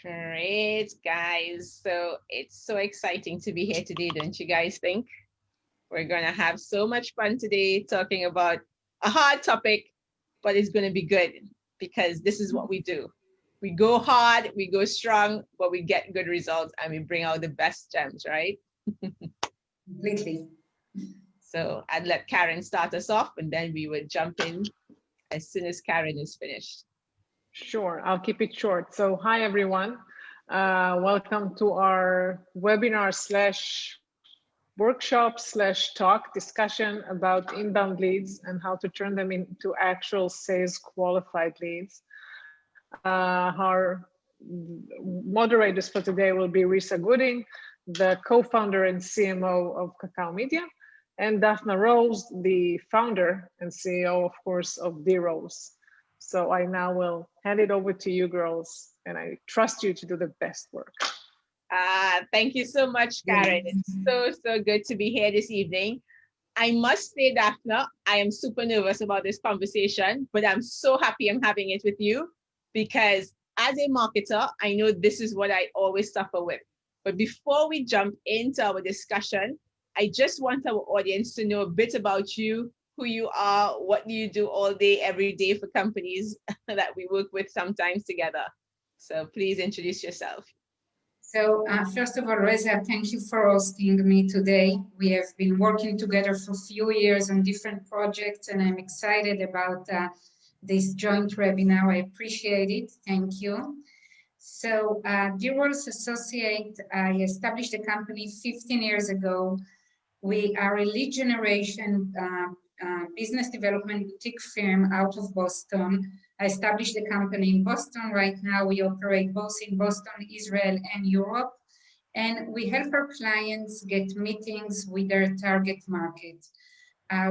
Great, guys. So it's so exciting to be here today, don't you guys think? We're going to have so much fun today talking about a hard topic, but it's going to be good because this is what we do. We go hard, we go strong, but we get good results and we bring out the best gems, right? Completely. So I'd let Karen start us off and then we would jump in as soon as Karen is finished. Sure, I'll keep it short. So hi, everyone. Welcome to our webinar slash workshop slash talk discussion about inbound leads and how to turn them into actual sales qualified leads. Our moderators for today will be Resa Gooding, the co-founder and CMO of Cacao Media, and Dafna Rolls, the founder and CEO, of course, of D Rolls. So I now will hand it over to you girls, and I trust you to do the best work. Thank you so much, Karen. It's so good to be here this evening. I must say, Dafna, I am super nervous about this conversation, but I'm so happy I'm having it with you because as a marketer, I know this is what I always suffer with. But before we jump into our discussion, I just want our audience to know a bit about you, who you are, what do you do all day, every day for companies that we work with sometimes together. So please introduce yourself. So first of all, Reza, thank you for hosting me today. We have been working together for a few years on different projects, and I'm excited about this joint webinar. I appreciate it. Thank you. So D Rolls Associate, I established the company 15 years ago. We are a lead generation business development boutique firm out of Boston. I established the company in Boston. Right now, we operate both in Boston, Israel, and Europe. And we help our clients get meetings with their target market.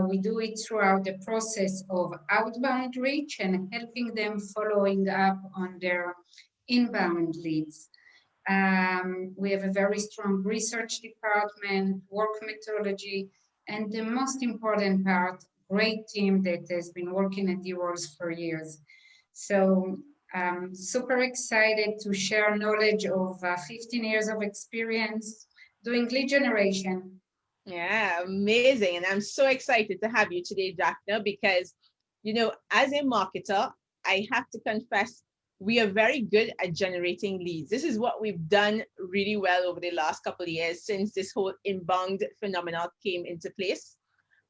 We do it throughout the process of outbound reach and helping them following up on their inbound leads. We have a very strong research department, work methodology, and the most important part, great team that has been working at D Rolls for years. So I'm super excited to share knowledge of 15 years of experience doing lead generation. Yeah, amazing. And I'm so excited to have you today, Dafna, because, you know, as a marketer, I have to confess, we are very good at generating leads. This is what we've done really well over the last couple of years since this whole inbound phenomenon came into place.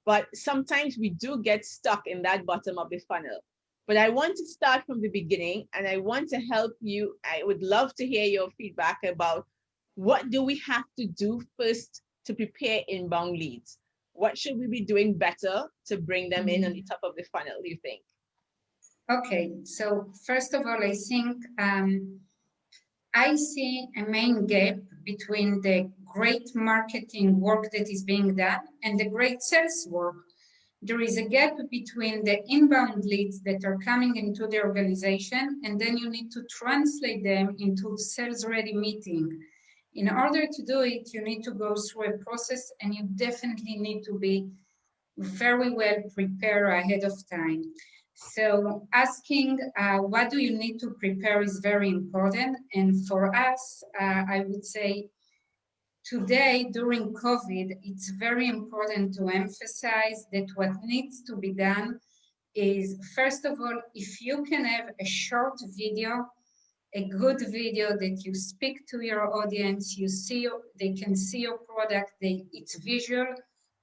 But sometimes we do get stuck in that bottom of the funnel. But I want to start from the beginning and I want to help you. I would love to hear your feedback about what do we have to do first to prepare inbound leads? What should we be doing better to bring them in on the top of the funnel, do you think? Okay, so first of all, I think I see a main gap between the great marketing work that is being done and the great sales work. There is a gap between the inbound leads that are coming into the organization, and then you need to translate them into sales-ready meeting. In order to do it, you need to go through a process, and you definitely need to be very well prepared ahead of time. So asking what do you need to prepare is very important. And for us, I would say today during COVID, it's very important to emphasize that what needs to be done is, first of all, if you can have a short video, a good video that you speak to your audience, you see, they can see your product, it's visual,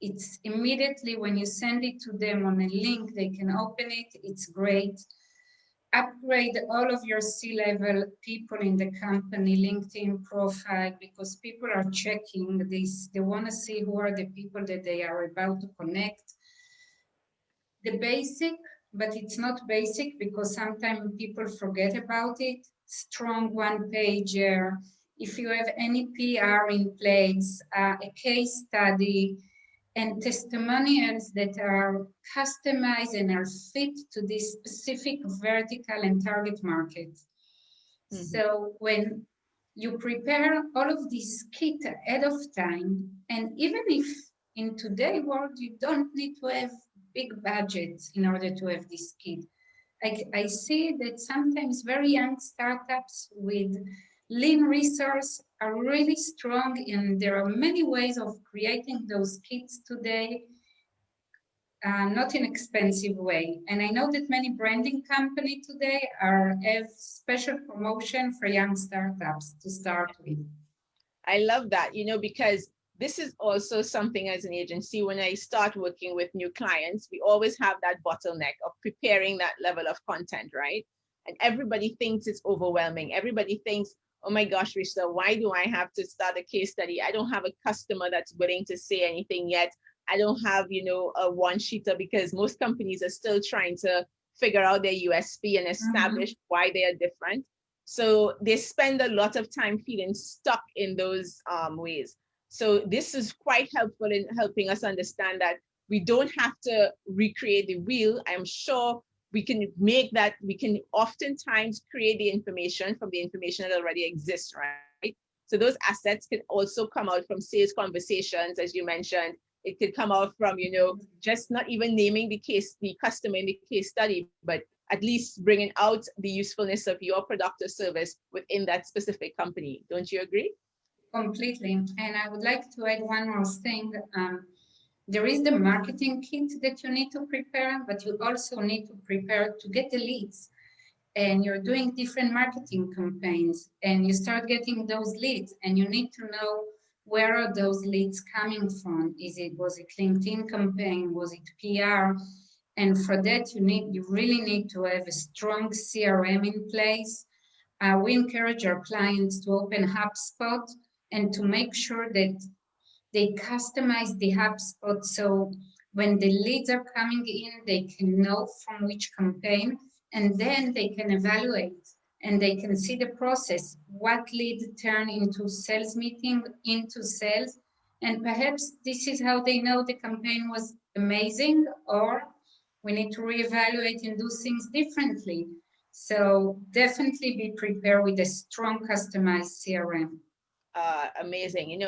it's immediately when you send it to them on a link, they can open it, it's great. Upgrade all of your C-level people in the company LinkedIn profile because people are checking this. They want to see who are the people that they are about to connect. The basic, but it's not basic because sometimes people forget about it. Strong one-pager. If you have any PR in place, a case study, and testimonials that are customized and are fit to this specific vertical and target market. Mm-hmm. So when you prepare all of this kit ahead of time, and even if in today's world you don't need to have big budgets in order to have this kit, I see that sometimes very young startups with lean resource are really strong, and there are many ways of creating those kits today, not in expensive way. And I know that many branding companies today have special promotion for young startups to start with. I love that, because this is also something as an agency, when I start working with new clients, we always have that bottleneck of preparing that level of content, right? And everybody thinks it's overwhelming. Everybody thinks, oh my gosh, Risa, why do I have to start a case study? I don't have a customer that's willing to say anything yet. I don't have, a one-sheeter, because most companies are still trying to figure out their USP and establish why they are different. So they spend a lot of time feeling stuck in those ways. So this is quite helpful in helping us understand that we don't have to recreate the wheel. I'm sure we can oftentimes create the information from the information that already exists, right? So those assets can also come out from sales conversations, as you mentioned. It could come out from, just not even naming the customer in the case study, but at least bringing out the usefulness of your product or service within that specific company. Don't you agree? Completely. And I would like to add one more thing. There is the marketing kit that you need to prepare, but you also need to prepare to get the leads. And you're doing different marketing campaigns, and you start getting those leads, and you need to know where are those leads coming from. Was it LinkedIn campaign? Was it PR? And for that, you really need to have a strong CRM in place. We encourage our clients to open Hubspot and to make sure that they customize the Hubspot, so when the leads are coming in, they can know from which campaign, and then they can evaluate and they can see the process, what lead turn into sales meeting, into sales, and perhaps this is how they know the campaign was amazing, or we need to reevaluate and do things differently. So definitely be prepared with a strong customized CRM. Amazing.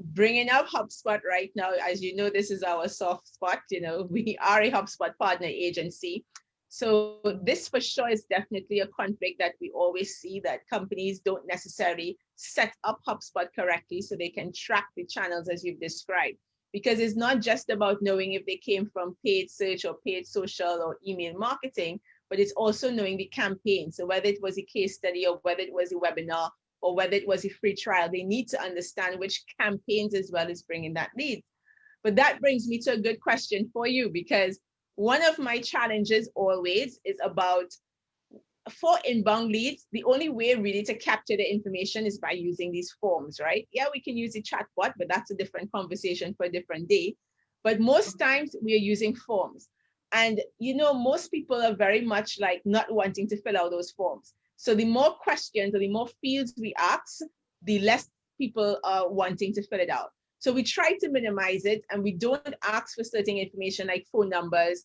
Bringing up HubSpot right now, as you know, this is our soft spot. We are a HubSpot partner agency. So this for sure is definitely a conflict that we always see, that companies don't necessarily set up HubSpot correctly so they can track the channels as you've described. Because it's not just about knowing if they came from paid search or paid social or email marketing, but it's also knowing the campaign. So whether it was a case study or whether it was a webinar or whether it was a free trial, they need to understand which campaigns as well is bringing that lead. But that brings me to a good question for you, because one of my challenges always is about, for inbound leads, the only way really to capture the information is by using these forms, right? Yeah, we can use a chatbot, but that's a different conversation for a different day. But most times we are using forms. And, most people are very much like not wanting to fill out those forms. So the more questions or the more fields we ask, the less people are wanting to fill it out. So we try to minimize it, and we don't ask for certain information like phone numbers.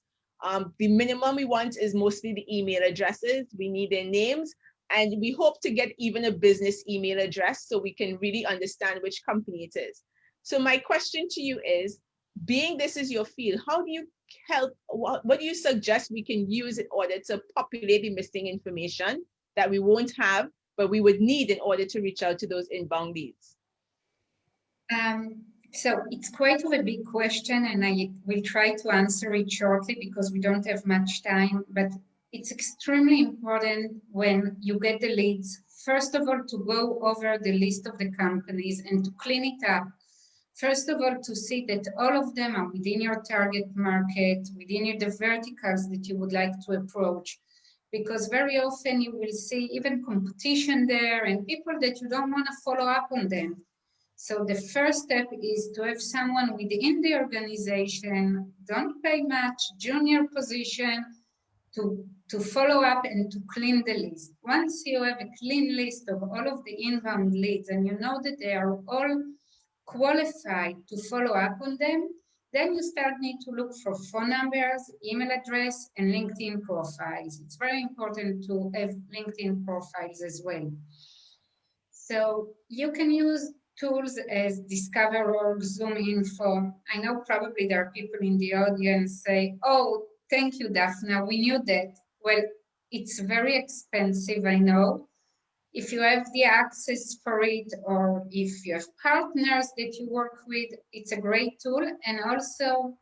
The minimum we want is mostly the email addresses. We need their names, and we hope to get even a business email address so we can really understand which company it is. So my question to you is, being this is your field, how do you help, what do you suggest we can use in order to populate the missing information that we won't have, but we would need in order to reach out to those inbound leads? So it's quite of a big question, and I will try to answer it shortly because we don't have much time, but it's extremely important when you get the leads, first of all, to go over the list of the companies and to clean it up. First of all, to see that all of them are within your target market, within the verticals that you would like to approach, because very often you will see even competition there and people that you don't want to follow up on them. So the first step is to have someone within the organization, don't pay much, junior position, to follow up and to clean the list. Once you have a clean list of all of the inbound leads and you know that they are all qualified to follow up on them, then you start need to look for phone numbers, email address, and LinkedIn profiles. It's very important to have LinkedIn profiles as well. So you can use tools as Discover.org, Zoom Info. I know probably there are people in the audience say, oh, thank you, Dafna, we knew that. Well, it's very expensive, I know. If you have the access for it, or if you have partners that you work with, it's a great tool. And also,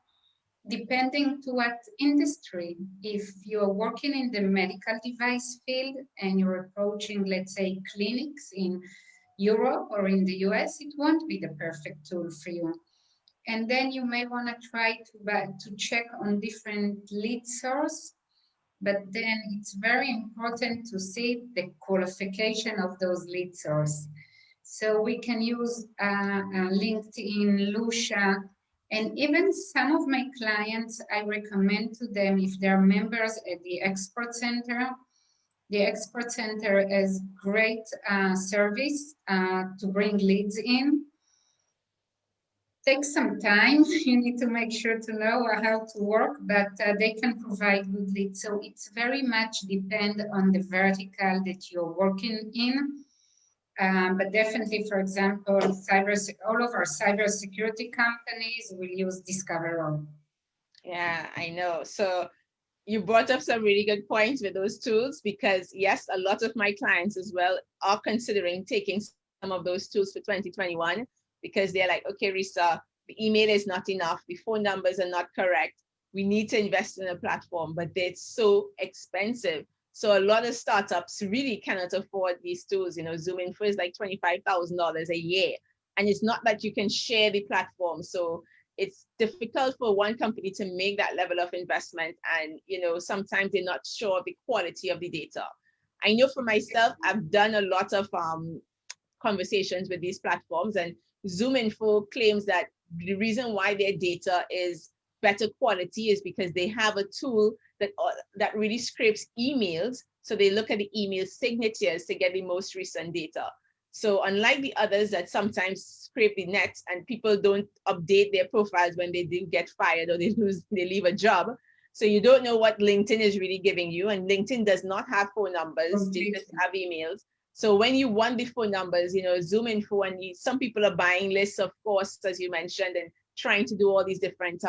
depending to what industry, if you're working in the medical device field and you're approaching, let's say, clinics in Europe or in the US, it won't be the perfect tool for you. And then you may want to try to check on different lead source, but then it's very important to see the qualification of those lead source. So we can use LinkedIn, Lucia, and even some of my clients, I recommend to them, if they're members at the Export Center, the Export Center has great service to bring leads in. Takes some time. You need to make sure to know how to work, but they can provide good leads. So it's very much depend on the vertical that you're working in. But definitely, for example, all of our cybersecurity companies will use Discover. Yeah, I know. So you brought up some really good points with those tools, because yes, a lot of my clients as well are considering taking some of those tools for 2021, because they're like, okay, Resa, the email is not enough, the phone numbers are not correct. We need to invest in a platform, but it's so expensive. So a lot of startups really cannot afford these tools. You know, ZoomInfo is like $25,000 a year. And it's not that you can share the platform. So it's difficult for one company to make that level of investment. And, you know, sometimes they're not sure of the quality of the data. I know for myself, I've done a lot of conversations with these platforms, and ZoomInfo claims that the reason why their data is better quality is because they have a tool that really scrapes emails. So they look at the email signatures to get the most recent data. So unlike the others that sometimes scrape the net and people don't update their profiles when they do get fired or they leave a job. So you don't know what LinkedIn is really giving you, and LinkedIn does not have phone numbers, they just have emails. So when you want the phone numbers, you know, ZoomInfo, and some people are buying lists, of course, as you mentioned, and trying to do all these different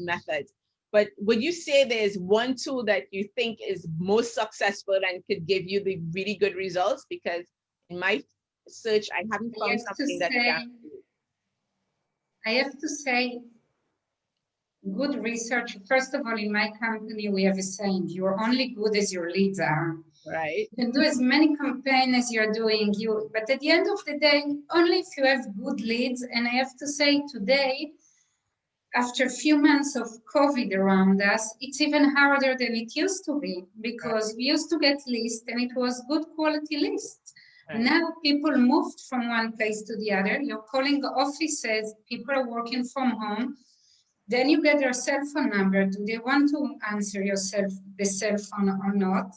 methods. But would you say there's one tool that you think is most successful and could give you the really good results? Because in my search, I haven't found something that can. I have to say, good research. First of all, in my company, we have a saying: you're only good as your leads are. Right. You can do as many campaigns as you're doing, but at the end of the day, only if you have good leads. And I have to say today, after a few months of COVID around us, it's even harder than it used to be, because we used to get lists and it was good quality lists. Right. Now people moved from one place to the other. You're calling offices, people are working from home. Then you get their cell phone number. Do they want to answer the cell phone or not?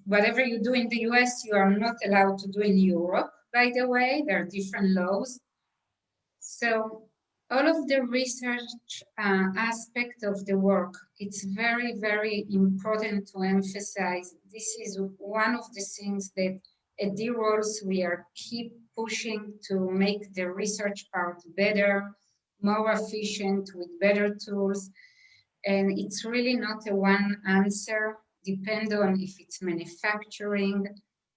Whatever you do in the US, you are not allowed to do in Europe, by the way. There are different laws. So all of the research aspect of the work, it's very, very important to emphasize. This is one of the things that at D Rolls we are keep pushing to make the research part better, more efficient, with better tools. And it's really not a one answer. Depend on if it's manufacturing,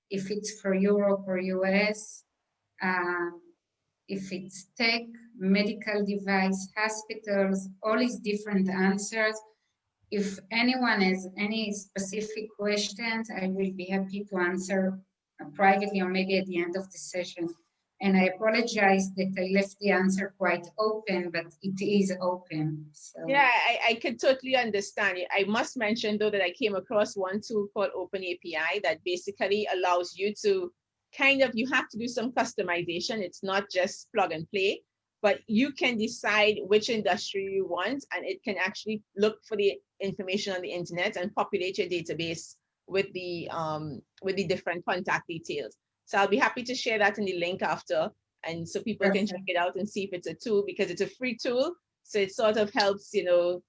if it's for Europe or US, if it's tech, medical device, hospitals, all these different answers. If anyone has any specific questions, I will be happy to answer privately or maybe at the end of the session. And I apologize that I left the answer quite open, but it is open. So. Yeah, I could totally understand it. I must mention, though, that I came across one tool called OpenAPI that basically allows you to you have to do some customization. It's not just plug and play, but you can decide which industry you want, and it can actually look for the information on the internet and populate your database with the different contact details. So I'll be happy to share that in the link after, and so people can check it out and see if it's a tool, because it's a free tool. So it sort of helps, you know,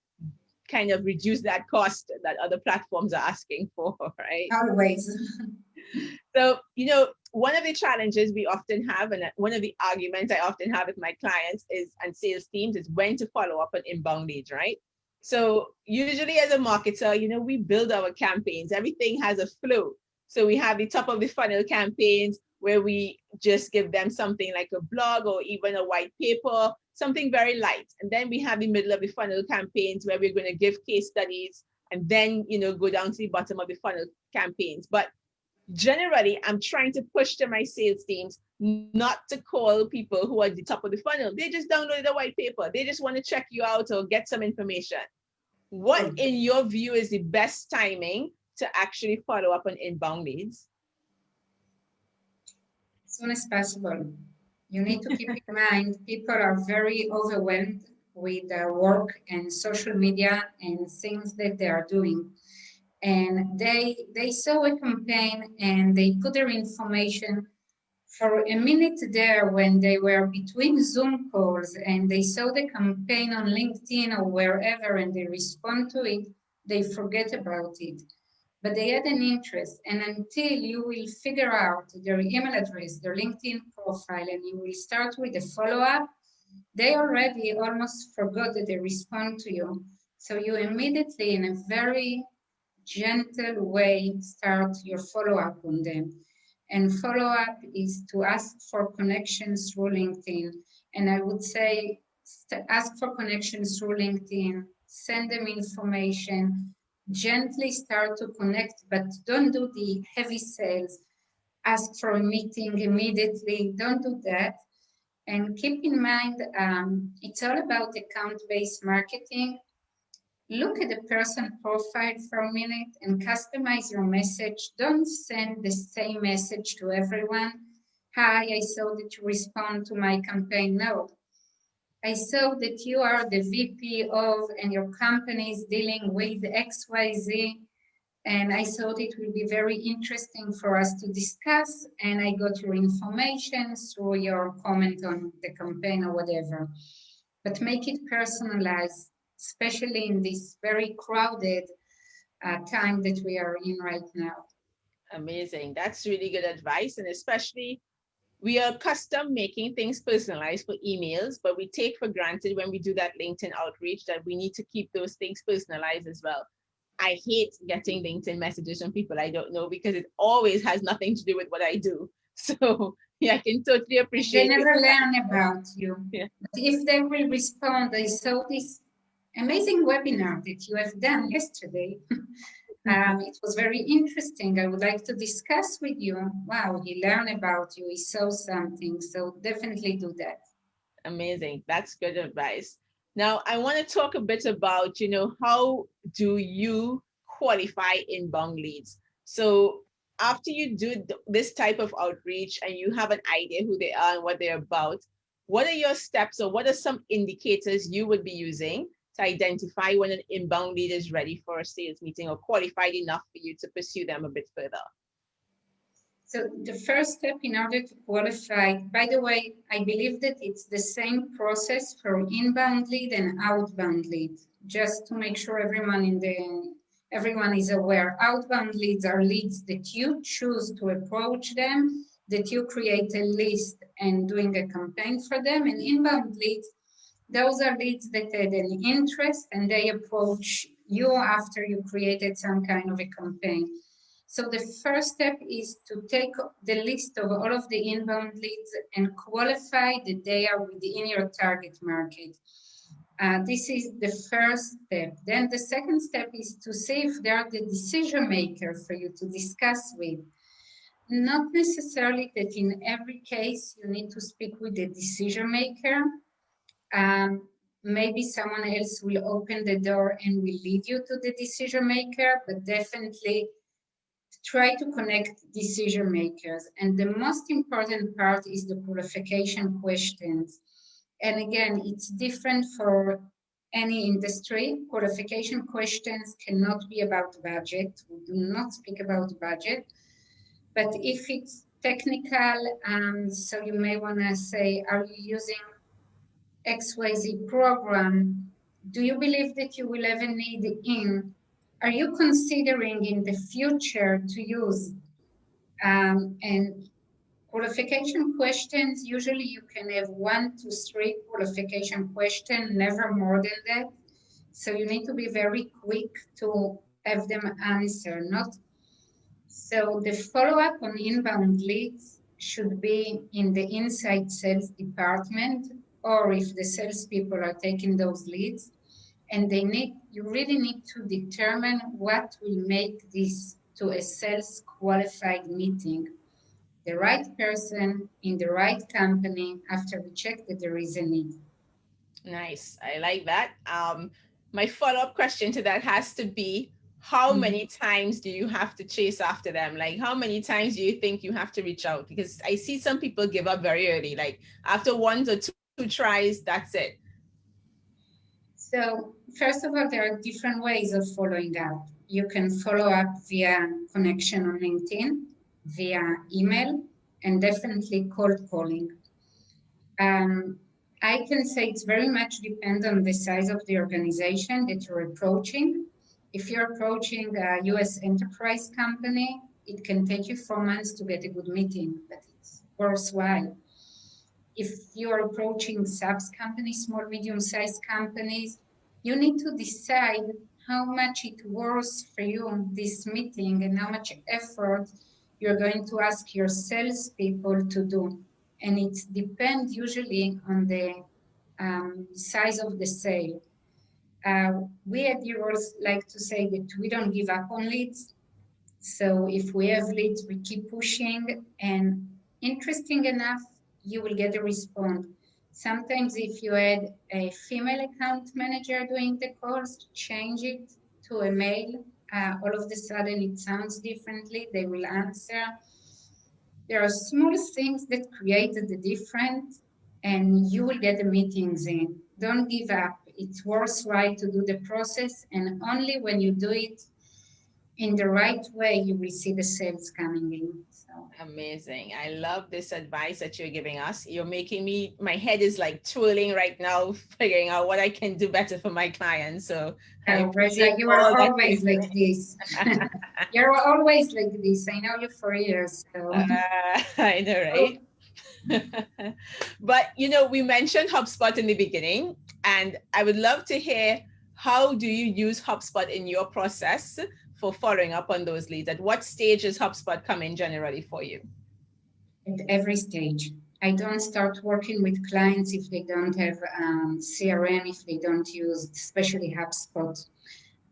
kind of reduce that cost that other platforms are asking for, right? Always. So, you know, one of the challenges we often have, and one of the arguments I often have with my clients and sales teams, is when to follow up on inbound leads, right? So usually as a marketer, you know, we build our campaigns, everything has a flow. So we have the top of the funnel campaigns where we just give them something like a blog or even a white paper, something very light. And then we have the middle of the funnel campaigns where we're going to give case studies and then, go down to the bottom of the funnel campaigns. But generally, I'm trying to push to my sales teams not to call people who are at the top of the funnel. They just downloaded a white paper. They just want to check you out or get some information. What, in your view, is the best timing to actually follow up on inbound leads? As soon as possible. You need to keep in mind, people are very overwhelmed with their work and social media and things that they are doing. And they saw a campaign and they put their information for a minute there when they were between Zoom calls and they saw the campaign on LinkedIn or wherever and they respond to it, they forget about it. But they had an interest, and until you will figure out their email address, their LinkedIn profile, and you will start with a follow-up, they already almost forgot that they respond to you. So you immediately, in a very gentle way, start your follow-up on them. And follow-up is to ask for connections through LinkedIn. And I would say, ask for connections through LinkedIn, send them information, gently start to connect, but don't do the heavy sales. Ask for a meeting immediately, don't do that. And keep in mind, it's all about account-based marketing. Look at the person profile for a minute and customize your message. Don't send the same message to everyone. Hi, I saw that you respond to my campaign. No, I saw that you are the VP of and your company is dealing with XYZ. And I thought it will be very interesting for us to discuss. And I got your information through your comment on the campaign or whatever. But make it personalized, especially in this very crowded time that we are in right now. Amazing. That's really good advice. And especially, we are accustomed making things personalized for emails, but we take for granted when we do that LinkedIn outreach that we need to keep those things personalized as well. I hate getting LinkedIn messages from people I don't know because it always has nothing to do with what I do. So yeah, I can totally appreciate. They never learn about you. Yeah. But if they will respond, I saw this amazing webinar that you have done yesterday. It was very interesting. I would like to discuss with you. Wow, he learned about you, he saw something. So definitely do that. Amazing. That's good advice. Now, I want to talk a bit about, how do you qualify inbound leads? So after you do this type of outreach and you have an idea who they are and what they're about, what are your steps or what are some indicators you would be using to identify when an inbound lead is ready for a sales meeting or qualified enough for you to pursue them a bit further? So the first step in order to qualify, by the way, I believe that it's the same process for inbound lead and outbound lead, just to make sure everyone is aware. Outbound leads are leads that you choose to approach them, that you create a list and doing a campaign for them. And inbound leads, those are leads that had an interest and they approach you after you created some kind of a campaign. So the first step is to take the list of all of the inbound leads and qualify that they are within your target market. This is the first step. Then the second step is to see if they are the decision maker for you to discuss with. Not necessarily that in every case you need to speak with the decision maker. Maybe someone else will open the door and will lead you to the decision maker, but definitely try to connect decision makers. And the most important part is the qualification questions. And again, it's different for any industry. Qualification questions cannot be about budget. We do not speak about budget. But if it's technical, so you may want to say, are you using XYZ program? Do you believe that you will have a need in? Are you considering in the future to use? And qualification questions, usually you can have 1 to 3 qualification questions, never more than that. So you need to be very quick to have them answer, not So the follow-up on inbound leads should be in the inside sales department, or if the salespeople are taking those leads, and you really need to determine what will make this to a sales qualified meeting. The right person in the right company after we check that there is a need. Nice. I like that. My follow-up question to that has to be, how many times do you have to chase after them? Like, how many times do you think you have to reach out? Because I see some people give up very early, like after one or two tries, that's it. So first of all, there are different ways of following up. You can follow up via connection on LinkedIn, via email, and definitely cold calling. I can say it's very much depends on the size of the organization that you're approaching. If you're approaching a US enterprise company, it can take you 4 months to get a good meeting, but it's worthwhile. If you're approaching subs companies, small, medium-sized companies, you need to decide how much it worth for you, this meeting, and how much effort you're going to ask your salespeople to do. And it depends usually on the size of the sale. We at SDRs like to say that we don't give up on leads. So if we have leads, we keep pushing, and interesting enough, you will get a response. Sometimes if you add a female account manager doing the calls, change it to a male, all of a sudden it sounds differently, they will answer. There are small things that created the difference, and you will get the meetings in. Don't give up. It's worthwhile to do the process, and only when you do it in the right way, you will see the sales coming in. So. Amazing. I love this advice that you're giving us. You're making me, my head is like twirling right now, figuring out what I can do better for my clients. So Resa, you are always like this. You're always like this. I know you for years. So. I know, right? But, you know, we mentioned HubSpot in the beginning, and I would love to hear, how do you use HubSpot in your process for following up on those leads? At what stage does HubSpot come in generally for you? At every stage. I don't start working with clients if they don't have CRM, if they don't use, especially HubSpot,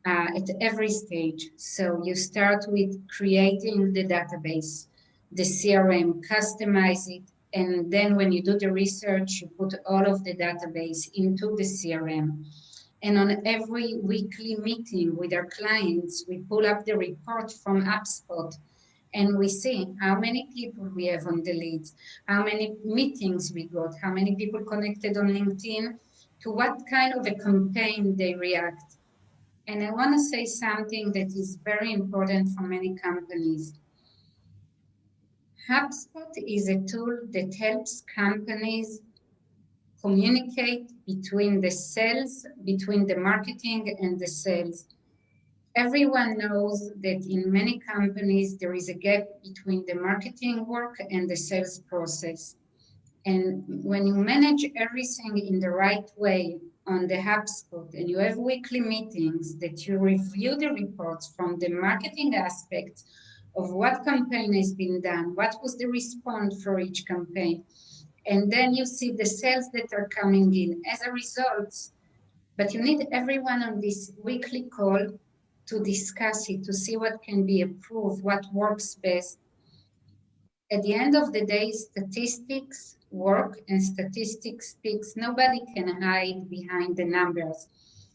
at every stage. So you start with creating the database, the CRM, customize it, and then when you do the research, you put all of the database into the CRM. And on every weekly meeting with our clients, we pull up the report from Hubspot, and we see how many people we have on the leads, how many meetings we got, how many people connected on LinkedIn, to what kind of a campaign they react. And I want to say something that is very important for many companies. HubSpot is a tool that helps companies communicate between the sales, between the marketing and the sales. Everyone knows that in many companies, there is a gap between the marketing work and the sales process. And when you manage everything in the right way on the HubSpot, and you have weekly meetings that you review the reports from the marketing aspect of what campaign has been done, what was the response for each campaign, and then you see the sales that are coming in as a result. But you need everyone on this weekly call to discuss it, to see what can be improved, what works best. At the end of the day, statistics work and statistics speaks. Nobody can hide behind the numbers.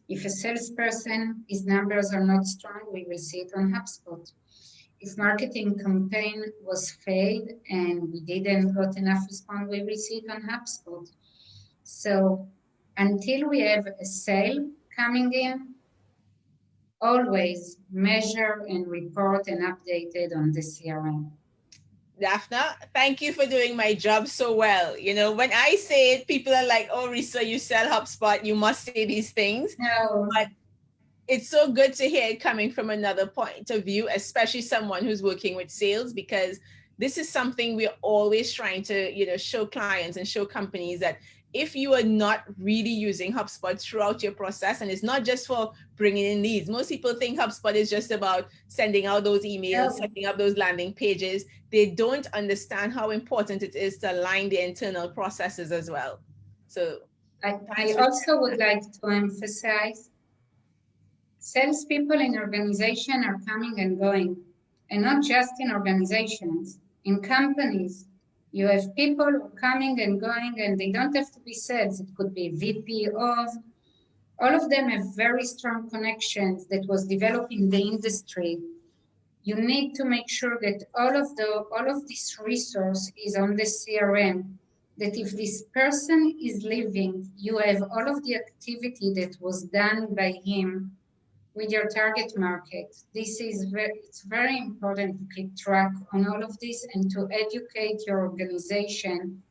If a salesperson, his numbers are not strong, we will see it on HubSpot. If marketing campaign was failed and we didn't got enough response, we will see it on HubSpot. So until we have a sale coming in, always measure and report and update it on the CRM. Dafna, thank you for doing my job so well. You know, when I say it, people are like, oh, Resa, you sell HubSpot, you must say these things. No. But it's so good to hear it coming from another point of view, especially someone who's working with sales, because this is something we're always trying to, you know, show clients and show companies that if you are not really using HubSpot throughout your process, and it's not just for bringing in leads. Most people think HubSpot is just about sending out those emails, setting up those landing pages. They don't understand how important it is to align the internal processes as well. So I also would like to emphasize salespeople in organization are coming and going, and not just in organizations, in companies. You have people coming and going, and they don't have to be sales. It could be VP of. All of them have very strong connections that was developed in the industry. You need to make sure that all of this resource is on the CRM. That if this person is leaving, you have all of the activity that was done by him with your target market. It's very important to keep track on all of this and to educate your organization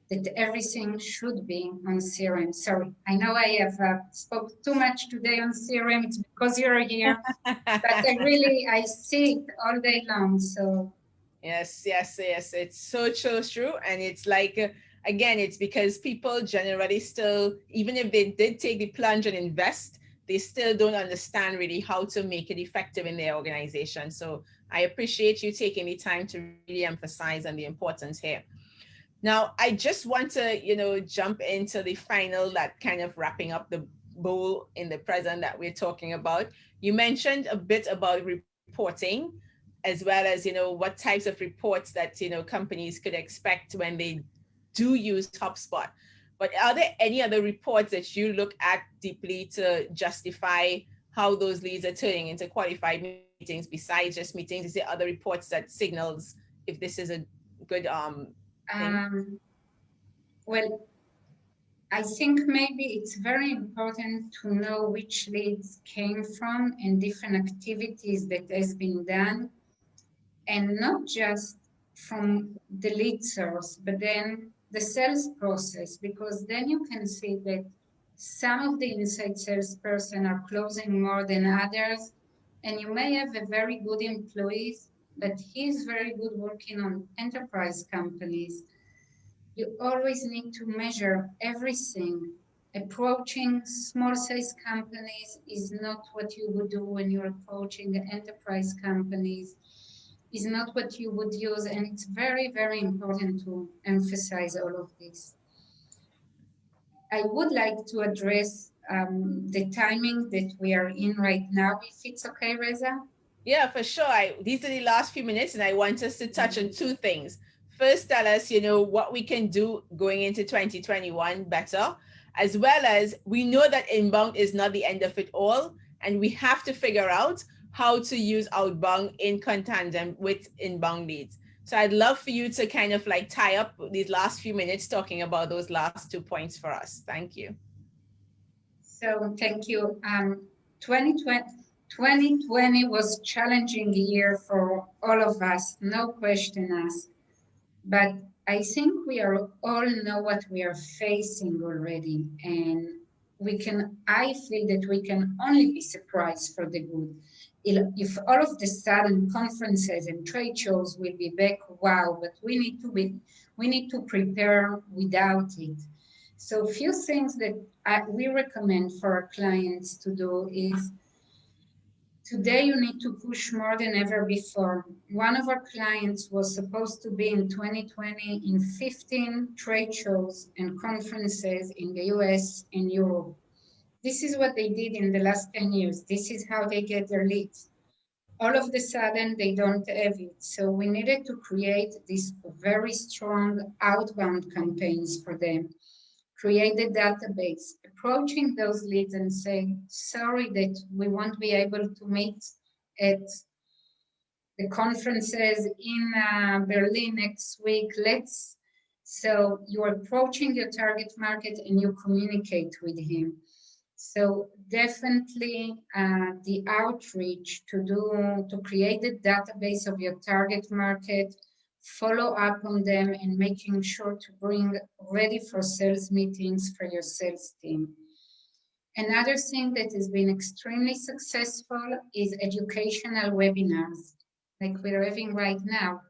that everything should be on CRM. Sorry, I know I have spoke too much today on CRM. It's because you're here, but I see it all day long. So yes, it's so true, and it's like again, it's because people generally still, even if they did take the plunge and invest, they still don't understand really how to make it effective in their organization. So I appreciate you taking the time to really emphasize on the importance here. Now, I just want to, jump into the final, that kind of wrapping up the bowl in the present that we're talking about. You mentioned a bit about reporting, as well as, what types of reports that, companies could expect when they do use HubSpot. But are there any other reports that you look at deeply to justify how those leads are turning into qualified meetings besides just meetings? Is there other reports that signals if this is a good well, I think maybe it's very important to know which leads came from and different activities that has been done, and not just from the lead source, but then the sales process, because then you can see that some of the inside salesperson are closing more than others, and you may have a very good employee, but he's very good working on enterprise companies. You always need to measure everything. Approaching small size companies is not what you would do when you're approaching enterprise companies, is not what you would use. And it's very, very important to emphasize all of this. I would like to address the timing that we are in right now, if it's okay, Reza. Yeah, for sure. These are the last few minutes, and I want us to touch on two things. First, tell us, what we can do going into 2021 better, as well as we know that inbound is not the end of it all, and we have to figure out how to use outbound in tandem with inbound leads. So I'd love for you to kind of like tie up these last few minutes talking about those last 2 points for us. Thank you. So thank you. 2020 was a challenging year for all of us, no question asked. But I think we are all know what we are facing already, and I feel that we can only be surprised for the good. If all of the sudden conferences and trade shows will be back, wow, but we need to prepare without it. So a few things that we recommend for our clients to do is, today you need to push more than ever before. One of our clients was supposed to be in 2020 in 15 trade shows and conferences in the US and Europe. This is what they did in the last 10 years. This is how they get their leads. All of a sudden, they don't have it. So we needed to create these very strong outbound campaigns for them. Create a database, approaching those leads and saying, sorry that we won't be able to meet at the conferences in Berlin next week. So you're approaching your target market and you communicate with him. So definitely the outreach to create the database of your target market, follow up on them, and making sure to bring ready for sales meetings for your sales team. Another thing that has been extremely successful is educational webinars, like we're having right now.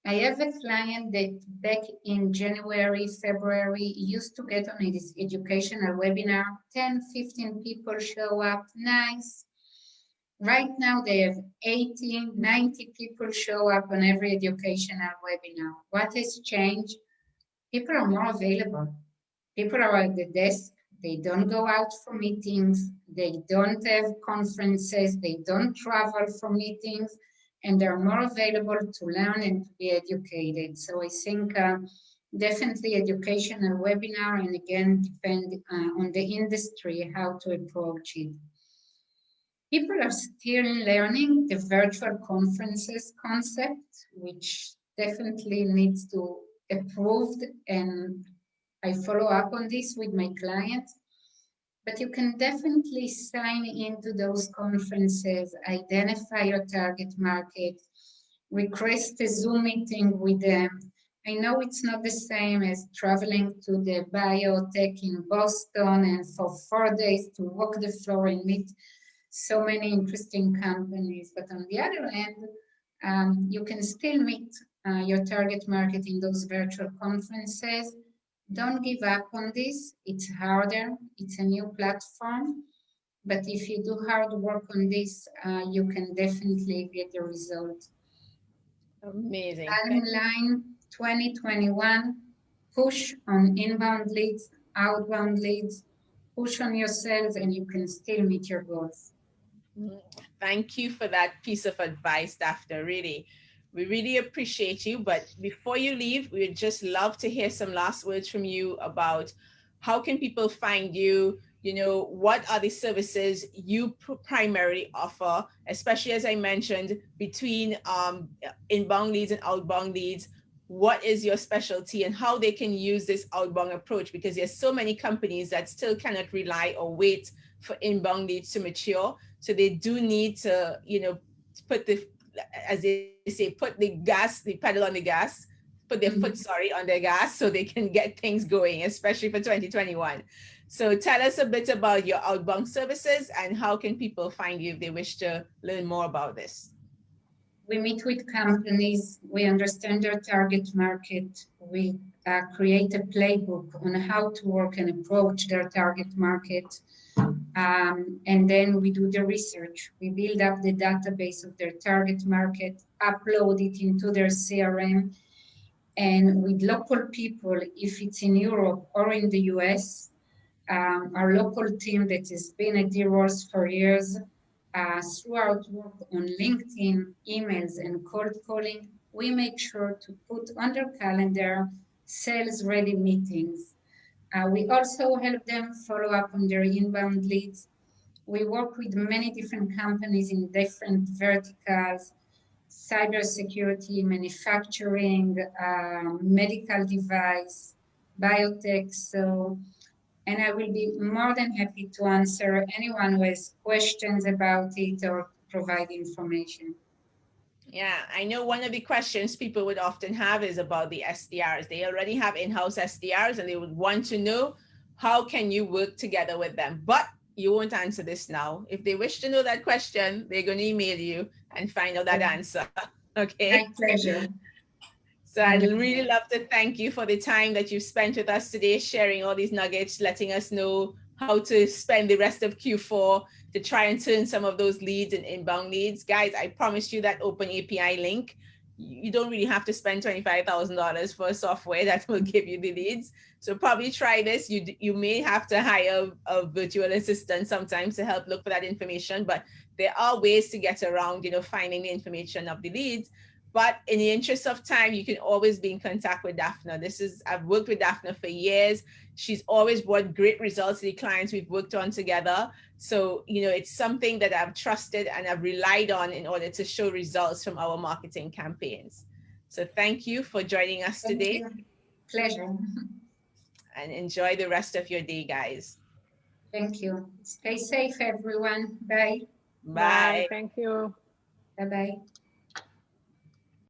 I have a client that back in January, February, used to get on this educational webinar, 10, 15 people show up, nice. Right now they have 80, 90 people show up on every educational webinar. What has changed? People are more available. People are at the desk. They don't go out for meetings. They don't have conferences. They don't travel for meetings. And they're more available to learn and to be educated. So I think definitely educational webinar, and again, depend on the industry, how to approach it. People are still learning the virtual conferences concept, which definitely needs to be approved, and I follow up on this with my clients. But you can definitely sign into those conferences, identify your target market, request a Zoom meeting with them. I know it's not the same as traveling to the biotech in Boston and for 4 days to walk the floor and meet so many interesting companies. But on the other hand, you can still meet your target market in those virtual conferences. Don't give up on this. It's harder. It's a new platform. But if you do hard work on this, you can definitely get the result. Amazing. Bottom line, 2021, push on inbound leads, outbound leads, push on yourselves, and you can still meet your goals. Thank you for that piece of advice, Dafna. Really, we really appreciate you. But before you leave, we'd just love to hear some last words from you about how can people find you? You know, what are the services you primarily offer, especially as I mentioned, between inbound leads and outbound leads. What is your specialty and how they can use this outbound approach? Because there's so many companies that still cannot rely or wait for inbound leads to mature. So they do need to, you know, put the, as they say, put the gas, the pedal on the gas, put their foot, sorry, on their gas so they can get things going, especially for 2021. So tell us a bit about your outbound services and how can people find you if they wish to learn more about this? We meet with companies, we understand their target market, we create a playbook on how to work and approach their target market. And then we do the research. We build up the database of their target market, upload it into their CRM, and with local people, if it's in Europe or in the US, our local team that has been at D-Rolls for years, throughout work on LinkedIn, emails, and cold calling, we make sure to put on their calendar sales-ready meetings. We also help them follow up on their inbound leads. We work with many different companies in different verticals, cybersecurity, manufacturing, medical device, biotech. So, and I will be more than happy to answer anyone who has questions about it or provide information. Yeah, I know one of the questions people would often have is about the SDRs. They already have in-house SDRs and they would want to know how can you work together with them? But you won't answer this now. If they wish to know that question, they're going to email you and find out that answer. Okay. My pleasure. So I'd really love to thank you for the time that you've spent with us today, sharing all these nuggets, letting us know how to spend the rest of Q4 to try and turn some of those leads and inbound leads. Guys, I promise you that open API link. You don't really have to spend $25,000 for software that will give you the leads. So probably try this. You may have to hire a virtual assistant sometimes to help look for that information, but there are ways to get around, you know, finding the information of the leads. But in the interest of time, you can always be in contact with Dafna. I've worked with Dafna for years. She's always brought great results to the clients we've worked on together. So, you know, it's something that I've trusted and I've relied on in order to show results from our marketing campaigns. So thank you for joining us today. Thank you. Pleasure. And enjoy the rest of your day, guys. Thank you. Stay safe, everyone. Bye. Bye. Bye. Thank you. Bye-bye.